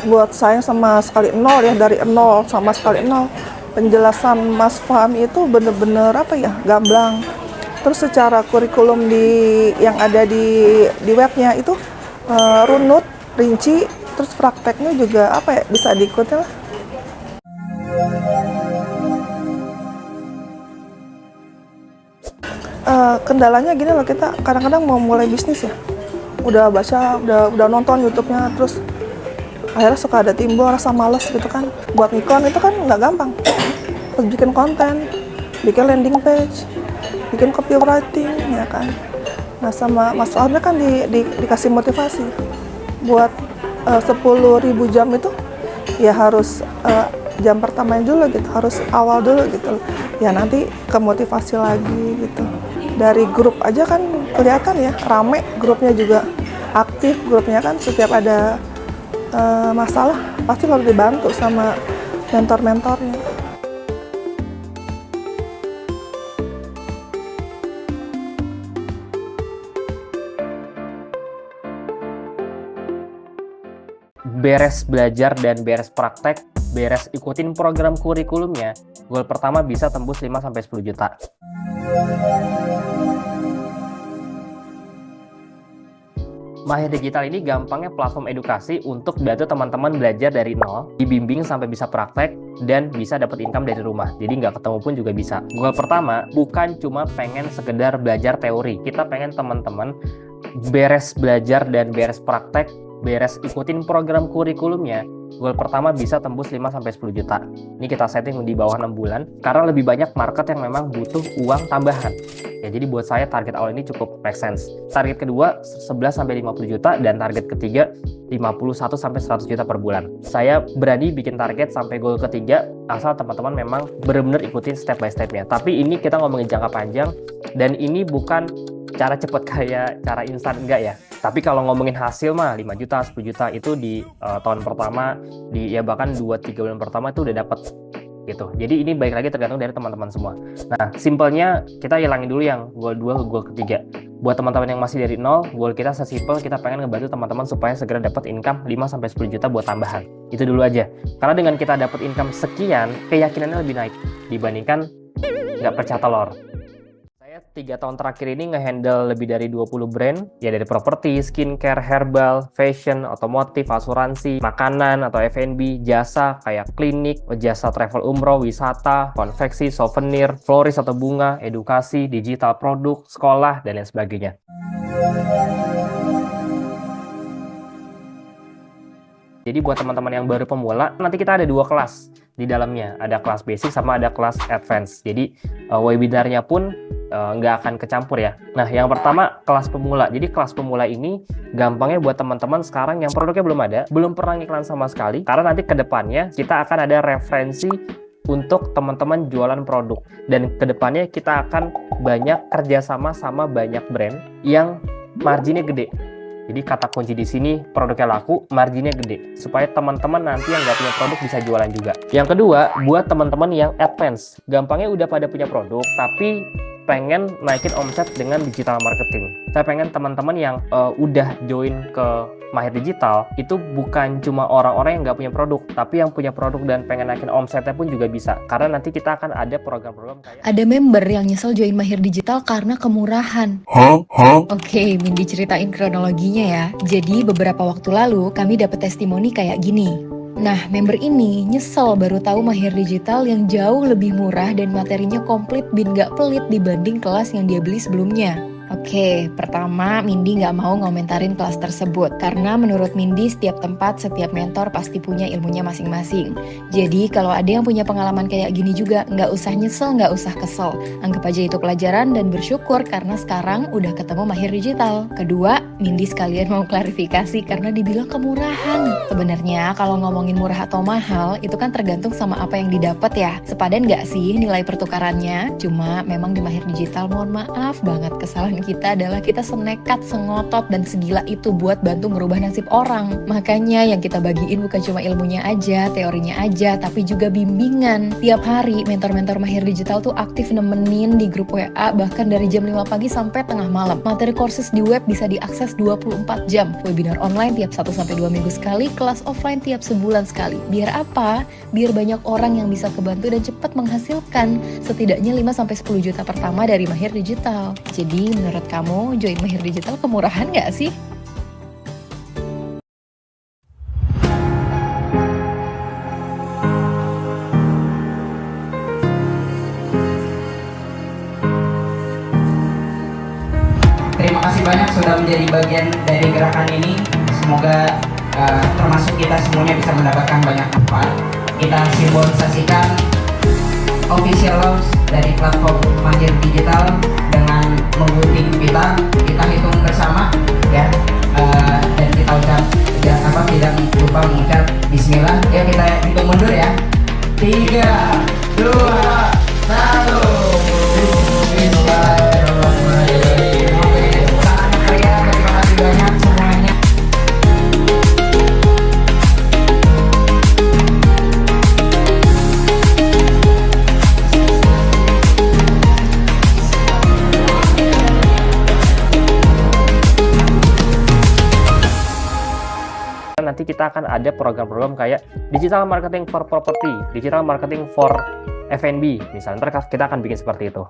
buat saya sama sekali nol ya, dari nol sama sekali nol. Penjelasan Mas Fahmi itu bener-bener apa ya, gamblang. Terus secara kurikulum yang ada di webnya itu runut, rinci, terus prakteknya juga apa ya, bisa diikuti lah. Kendalanya gini loh, kita kadang-kadang mau mulai bisnis ya, udah baca, udah nonton YouTube-nya, terus akhirnya suka ada timbul rasa males gitu kan. Buat ngiklan itu kan nggak gampang. Terus bikin konten, bikin landing page, bikin copywriting ya kan. Nah sama Mas Alda kan dikasih motivasi buat 10.000 jam itu ya harus jam pertamanya dulu gitu, harus awal dulu gitu ya, nanti kemotivasi lagi gitu. Dari grup aja kan kelihatan ya, rame grupnya, juga aktif grupnya kan. Setiap ada masalah pasti harus dibantu sama mentor-mentornya. Beres belajar dan beres praktek, beres ikutin program kurikulumnya, goal pertama bisa tembus 5-10 juta. Mahir Digital ini gampangnya platform edukasi untuk bantu teman-teman belajar dari nol, dibimbing sampai bisa praktek, dan bisa dapat income dari rumah. Jadi nggak ketemu pun juga bisa. Goal pertama bukan cuma pengen sekedar belajar teori. Kita pengen teman-teman beres belajar dan beres praktek, beres ikutin program kurikulumnya, goal pertama bisa tembus 5-10 juta. Ini kita setting di bawah 6 bulan, karena lebih banyak market yang memang butuh uang tambahan. Ya, jadi buat saya target awal ini cukup make sense. Target kedua 11-50 juta, dan target ketiga 51-100 juta per bulan. Saya berani bikin target sampai goal ketiga, asal teman-teman memang benar-benar ikutin step by step-nya. Tapi ini kita ngomongin jangka panjang, dan ini bukan cara cepet kayak cara instan, enggak ya. Tapi kalau ngomongin hasil mah 5 juta, 10 juta itu di tahun pertama, ya bahkan 2-3 bulan pertama itu udah dapat gitu. Jadi ini baik lagi tergantung dari teman-teman semua. Nah, simpelnya kita hilangin dulu yang goal 2 ke goal ketiga. Buat teman-teman yang masih dari nol, goal kita sesimpel kita pengen ngebantu teman-teman supaya segera dapat income 5-10 juta buat tambahan. Itu dulu aja. Karena dengan kita dapat income sekian, keyakinannya lebih naik dibandingkan nggak pecah telur. Saya 3 tahun terakhir ini ngehandle lebih dari 20 brand, ya dari properti, skincare, herbal, fashion, otomotif, asuransi, makanan atau F&B, jasa kayak klinik, jasa travel umroh, wisata, konveksi, souvenir, florist atau bunga, edukasi, digital produk, sekolah, dan lain sebagainya. Jadi buat teman-teman yang baru pemula, nanti kita ada 2 kelas di dalamnya. Ada kelas basic sama ada kelas advance. Jadi webinarnya pun nggak akan kecampur ya. Nah, yang pertama kelas pemula. Jadi kelas pemula ini gampangnya buat teman-teman sekarang yang produknya belum ada, belum pernah ngiklan sama sekali. Karena nanti ke depannya kita akan ada referensi untuk teman-teman jualan produk. Dan ke depannya kita akan banyak kerjasama sama banyak brand yang marginnya gede. Jadi kata kunci di sini produknya laku, marginnya gede, supaya teman-teman nanti yang nggak punya produk bisa jualan juga. Yang kedua, buat teman-teman yang advance, gampangnya udah pada punya produk, tapi pengen naikin omset dengan digital marketing. Saya pengen teman-teman yang udah join ke Mahir Digital itu bukan cuma orang-orang yang nggak punya produk, tapi yang punya produk dan pengen naikin omsetnya pun juga bisa. Karena nanti kita akan ada program-program kayak... Ada member yang nyesel join Mahir Digital karena kemurahan. Oke, Mindy ceritain kronologinya ya. Jadi beberapa waktu lalu kami dapat testimoni kayak gini. Nah, member ini nyesel baru tahu Mahir Digital yang jauh lebih murah dan materinya komplit bin gak pelit dibanding kelas yang dia beli sebelumnya. Oke, pertama Mindy nggak mau ngomentarin kelas tersebut karena menurut Mindy setiap tempat, setiap mentor pasti punya ilmunya masing-masing. Jadi kalau ada yang punya pengalaman kayak gini juga, nggak usah nyesel, nggak usah kesel. Anggap aja itu pelajaran dan bersyukur karena sekarang udah ketemu Mahir Digital. Kedua, Mindy sekalian mau klarifikasi karena dibilang kemurahan. Sebenarnya kalau ngomongin murah atau mahal, itu kan tergantung sama apa yang didapat ya. Sepadan nggak sih nilai pertukarannya? Cuma memang di Mahir Digital, mohon maaf banget kesalahan kita adalah kita senekat, sengotot, dan segila itu buat bantu merubah nasib orang. Makanya yang kita bagiin bukan cuma ilmunya aja, teorinya aja, tapi juga bimbingan. Tiap hari mentor-mentor Mahir Digital tuh aktif nemenin di grup WA, bahkan dari jam 5 pagi sampai tengah malam. Materi courses di web bisa diakses 24 jam. Webinar online tiap 1-2 minggu sekali, kelas offline tiap sebulan sekali. Biar apa? Biar banyak orang yang bisa kebantu dan cepat menghasilkan setidaknya 5-10 juta pertama dari Mahir Digital. Jadi menurut kamu join Mahir Digital kemurahan nggak sih? Terima kasih banyak sudah menjadi bagian dari gerakan ini. Semoga termasuk kita semuanya bisa mendapatkan banyak manfaat. Kita simbolisasikan official launch dari platform Mahir Digital dengan menggunting pita. Kita hitung bersama ya, dan kita ucap tidak lupa mengucap Bismillah. Ya, kita hitung mundur ya. 3, 2, 1. Bismillahirrahmanirrahim. Oke, salam karya. Terima kasih banyak semuanya. Nanti kita akan ada program-program kayak digital marketing for property, digital marketing for F&B misalnya. Ntar kita akan bikin seperti itu.